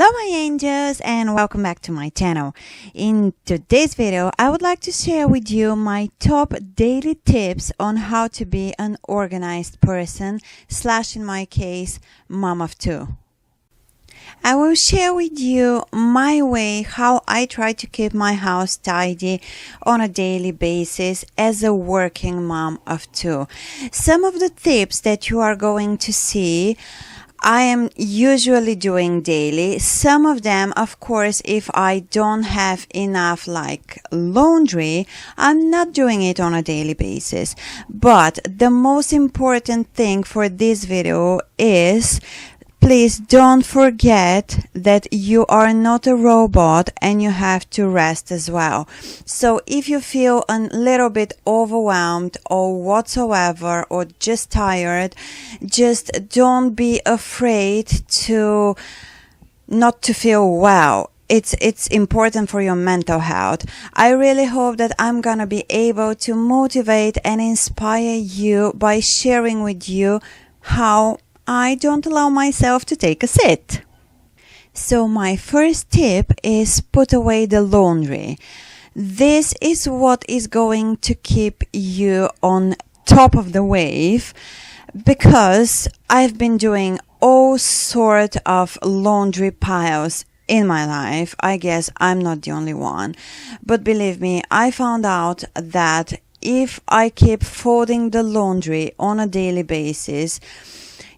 Hello my angels and welcome back to my channel. In today's video, I would like to share with you my top daily tips on how to be an organized person / in my case, mom of two. I will share with you my way how I try to keep my house tidy on a daily basis as a working mom of two. Some of the tips that you are going to see I am usually doing daily. Some of them, of course, if I don't have enough like laundry, I'm not doing it on a daily basis. But the most important thing for this video is please don't forget that you are not a robot and you have to rest as well. So if you feel a little bit overwhelmed or whatsoever or just tired, just don't be afraid to not to feel well. It's important for your mental health. I really hope that I'm gonna be able to motivate and inspire you by sharing with you how I don't allow myself to take a sit. So my first tip is put away the laundry. This is what is going to keep you on top of the wave because I've been doing all sort of laundry piles in my life. I guess I'm not the only one. But believe me, I found out that if I keep folding the laundry on a daily basis,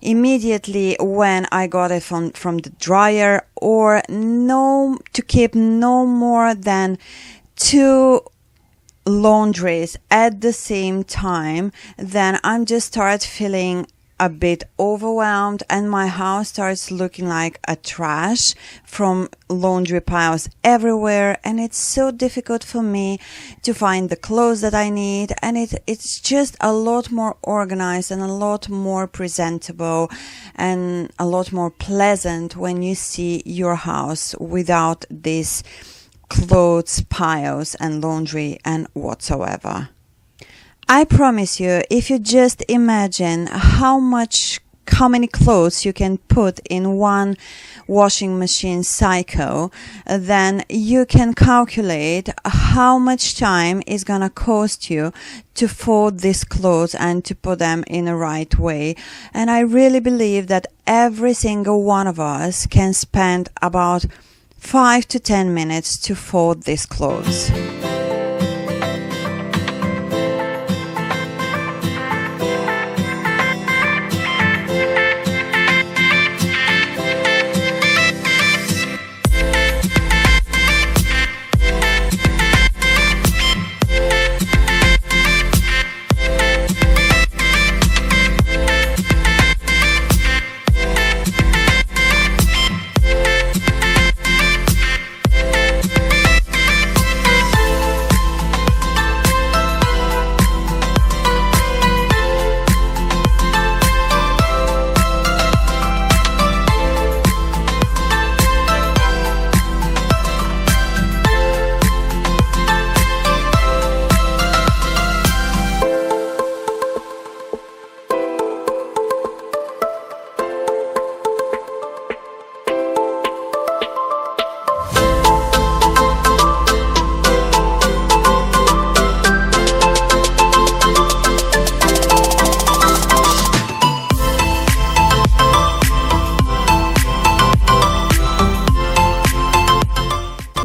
immediately when I got it from the dryer, or to keep no more than 2 laundries at the same time, then I'm just start feeling a bit overwhelmed and my house starts looking like a trash from laundry piles everywhere, and it's so difficult for me to find the clothes that I need, and it's just a lot more organized and a lot more presentable and a lot more pleasant when you see your house without these clothes piles and laundry and whatsoever. I promise you, if you just imagine how many clothes you can put in one washing machine cycle, then you can calculate how much time it's gonna cost you to fold these clothes and to put them in the right way. And I really believe that every single one of us can spend about 5 to 10 minutes to fold these clothes.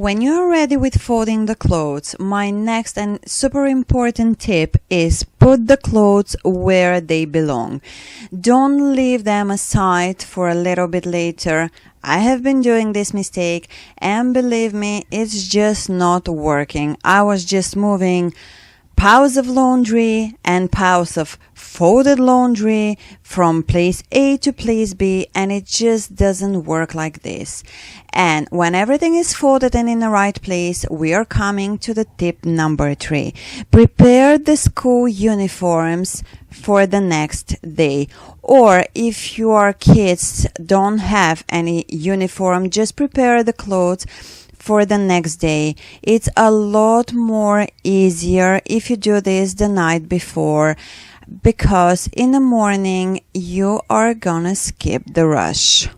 When you're ready with folding the clothes, my next and super important tip is put the clothes where they belong. Don't leave them aside for a little bit later. I have been doing this mistake and believe me, it's just not working. I was just moving piles of laundry and piles of folded laundry from place A to place B, and it just doesn't work like this. And when everything is folded and in the right place, we are coming to the tip number 3. Prepare the school uniforms for the next day. Or if your kids don't have any uniform, just prepare the clothes for the next day. It's a lot more easier if you do this the night before, because in the morning you are gonna skip the rush.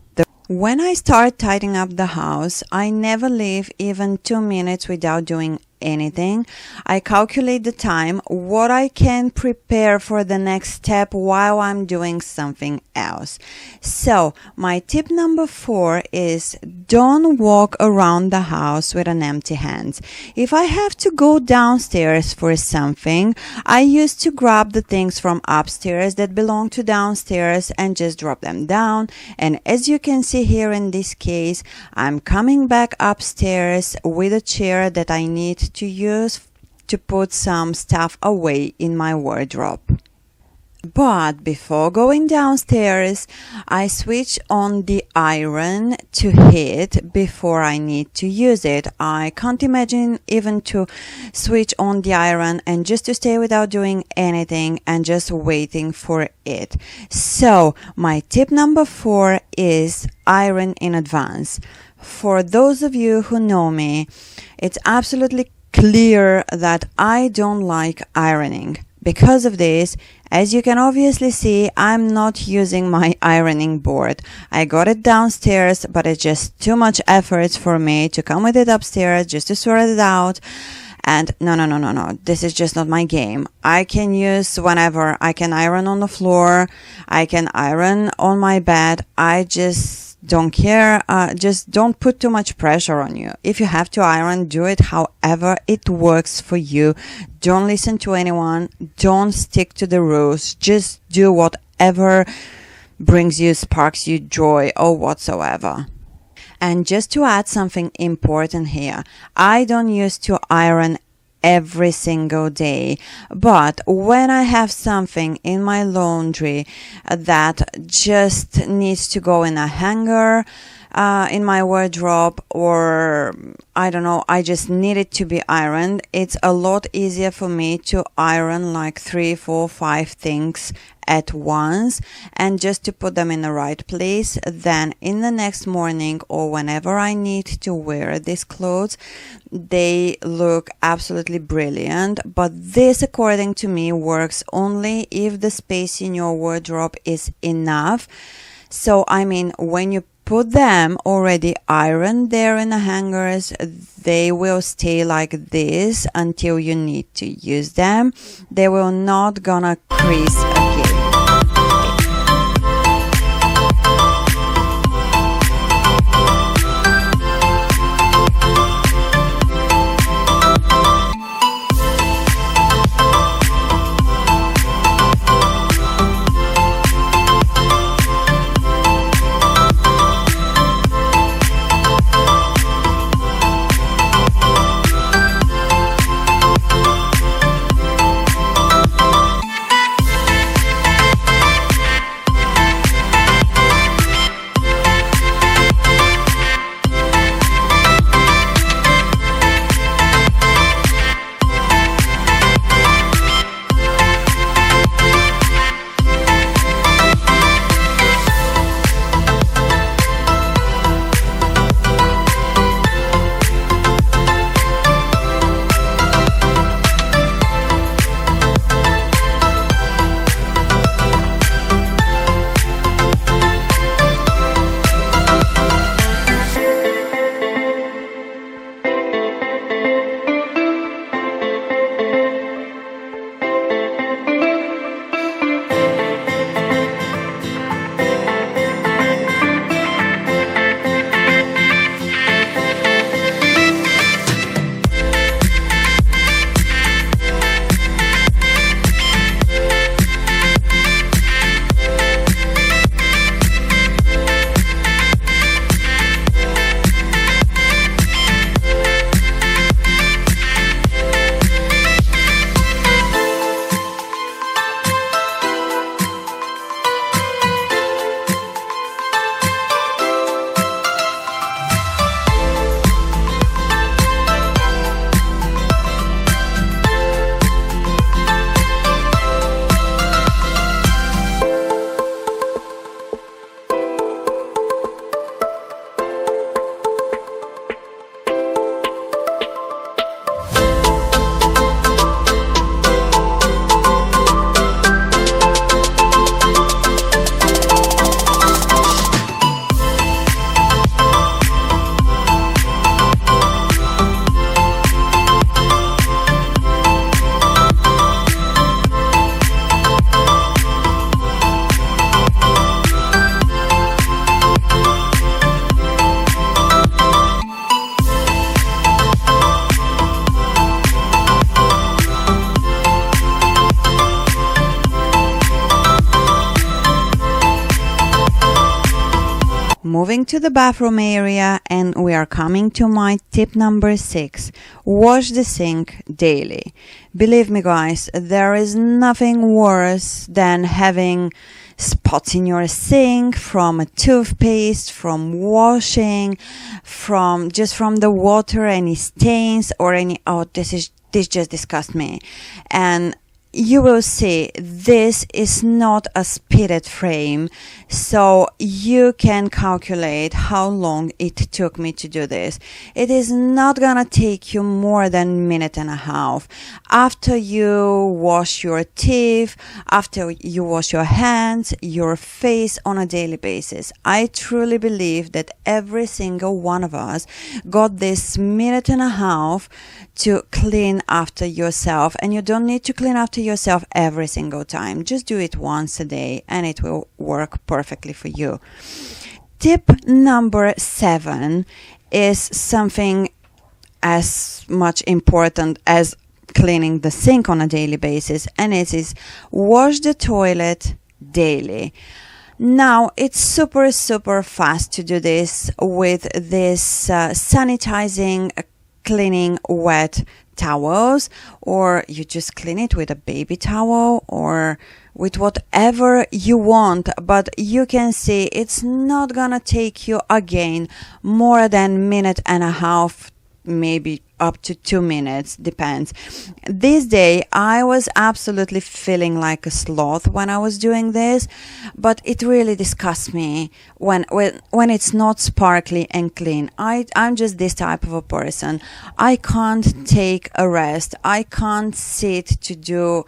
When I start tidying up the house, I never leave even 2 minutes without doing anything. I calculate the time, what I can prepare for the next step while I'm doing something else. So, my tip number 4 is don't walk around the house with an empty hand. If I have to go downstairs for something, I used to grab the things from upstairs that belong to downstairs and just drop them down. And as you can see here in this case, I'm coming back upstairs with a chair that I need to use to put some stuff away in my wardrobe. But before going downstairs, I switch on the iron to heat before I need to use it. I can't imagine even to switch on the iron and just to stay without doing anything and just waiting for it. So my tip number 4 is iron in advance. For those of you who know me, it's absolutely clear that I don't like ironing. Because of this, as you can obviously see, I'm not using my ironing board. I got it downstairs, but it's just too much effort for me to come with it upstairs just to sort it out. And no. This is just not my game. I can use whenever. I can iron on the floor. I can iron on my bed. I just don't care. Just don't put too much pressure on you. If you have to iron, do it however it works for you. Don't listen to anyone. Don't stick to the rules. Just do whatever brings you, sparks you joy or whatsoever. And just to add something important here, I don't used to iron every single day, but when I have something in my laundry that just needs to go in a hanger in my wardrobe, or I don't know, I just need it to be ironed, it's a lot easier for me to iron like 3, 4, 5 things at once and just to put them in the right place. Then in the next morning or whenever I need to wear these clothes, they look absolutely brilliant. But this, according to me, works only if the space in your wardrobe is enough. So I mean, when you put them already ironed there in the hangers, they will stay like this until you need to use them. They will not gonna crease again. moving to the bathroom area, and we are coming to my tip number 6. Wash the sink daily. Believe me, guys, there is nothing worse than having spots in your sink from a toothpaste, from washing, from the water, any stains or any, this just disgusts me. And you will see this is not a speeded frame, so you can calculate how long it took me to do this. It is not gonna take you more than a minute and a half. After you wash your teeth, after you wash your hands, your face on a daily basis, I truly believe that every single one of us got this minute and a half to clean after yourself. And you don't need to clean after yourself every single time. Just do it once a day and it will work perfectly for you. Tip number 7 is something as much important as cleaning the sink on a daily basis, and it is wash the toilet daily. Now, it's super fast to do this with this sanitizing cleaning wet towels, or you just clean it with a baby towel or with whatever you want, but you can see it's not gonna take you again more than minute and a half, maybe up to 2 minutes, depends. This day I was absolutely feeling like a sloth when I was doing this, but it really disgusts me when it's not sparkly and clean. I'm just this type of a person. I can't take a rest. I can't sit to do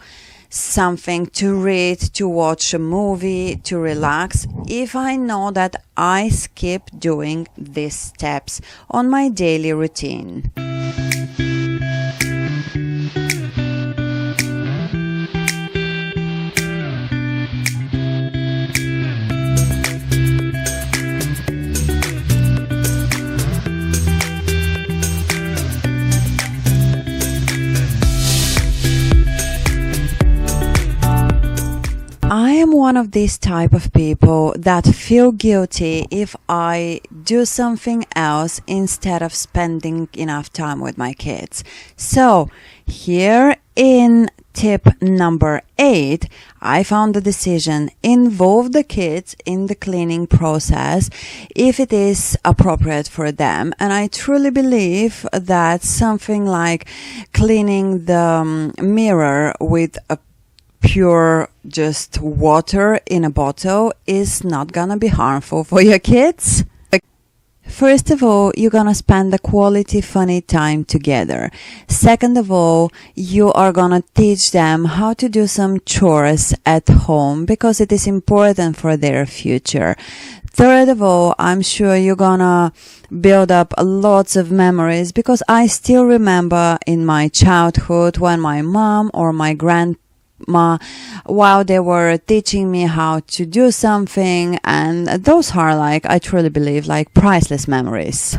something, to read, to watch a movie, to relax, if I know that I skip doing these steps on my daily routine. I am one of these type of people that feel guilty if I do something else instead of spending enough time with my kids. So here in tip number 8, I found the decision: involve the kids in the cleaning process if it is appropriate for them. And I truly believe that something like cleaning the mirror with a pure just water in a bottle is not gonna be harmful for your kids. First of all, you're gonna spend a quality, funny time together. Second of all, you are gonna teach them how to do some chores at home because it is important for their future. Third of all, I'm sure you're gonna build up lots of memories, because I still remember in my childhood when my mom or my grandma, while they were teaching me how to do something, and those are, like, I truly believe, like priceless memories.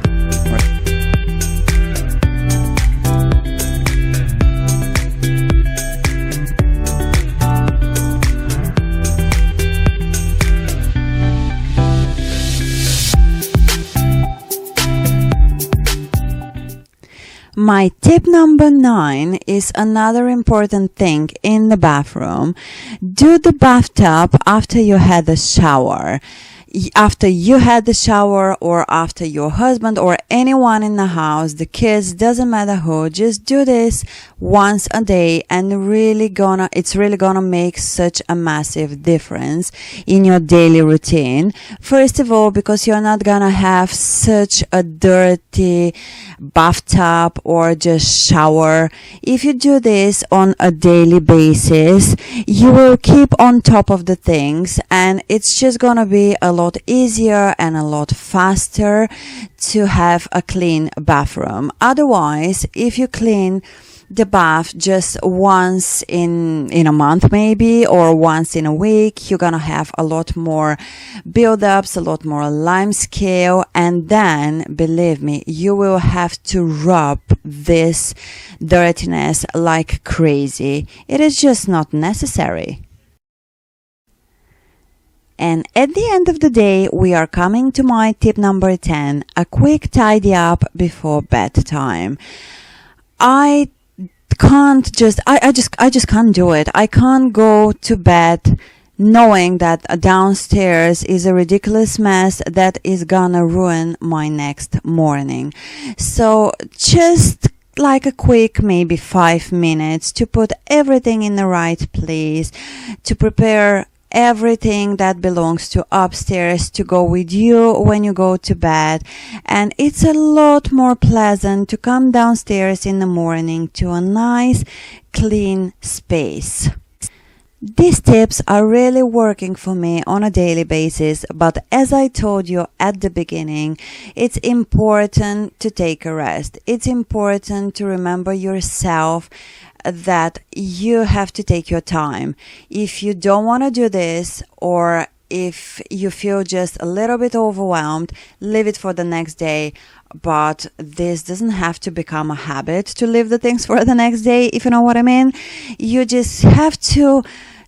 My tip number 9 is another important thing in the bathroom. Do the bathtub after you had a shower. After you had the shower, or after your husband or anyone in the house, the kids, doesn't matter who, just do this once a day, and it's really gonna make such a massive difference in your daily routine. First of all, because you're not gonna have such a dirty bathtub or just shower. If you do this on a daily basis, you will keep on top of the things, and it's just gonna be a lot easier and a lot faster to have a clean bathroom. Otherwise, if you clean the bath just once in a month maybe, or once in a week, you're gonna have a lot more build-ups, a lot more lime scale, and then, believe me, you will have to rub this dirtiness like crazy. It is just not necessary. And at the end of the day, we are coming to my tip number 10, a quick tidy up before bedtime. I just can't do it. I can't go to bed knowing that downstairs is a ridiculous mess that is gonna ruin my next morning. So just like a quick, maybe 5 minutes to put everything in the right place, to prepare everything that belongs to upstairs to go with you when you go to bed. And it's a lot more pleasant to come downstairs in the morning to a nice clean space. These tips are really working for me on a daily basis, but as I told you at the beginning, it's important to take a rest. It's important to remember yourself that you have to take your time. If you don't want to do this, or if you feel just a little bit overwhelmed, leave it for the next day. But this doesn't have to become a habit to leave the things for the next day, if you know what I mean. You just have to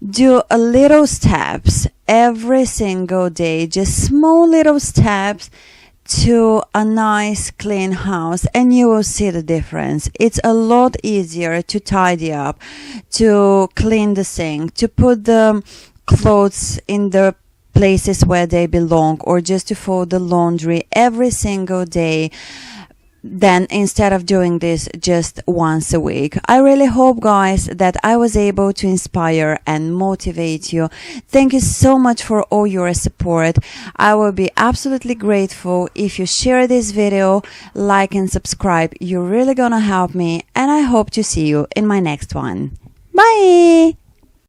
do a little steps every single day, just small little steps to a nice clean house, and you will see the difference. It's a lot easier to tidy up, to clean the sink, to put the clothes in the places where they belong, or just to fold the laundry every single day, then instead of doing this just once a week. I really hope, guys, that I was able to inspire and motivate you. Thank you so much for all your support. I will be absolutely grateful if you share this video, like and subscribe. You're really gonna help me, and I hope to see you in my next one. Bye!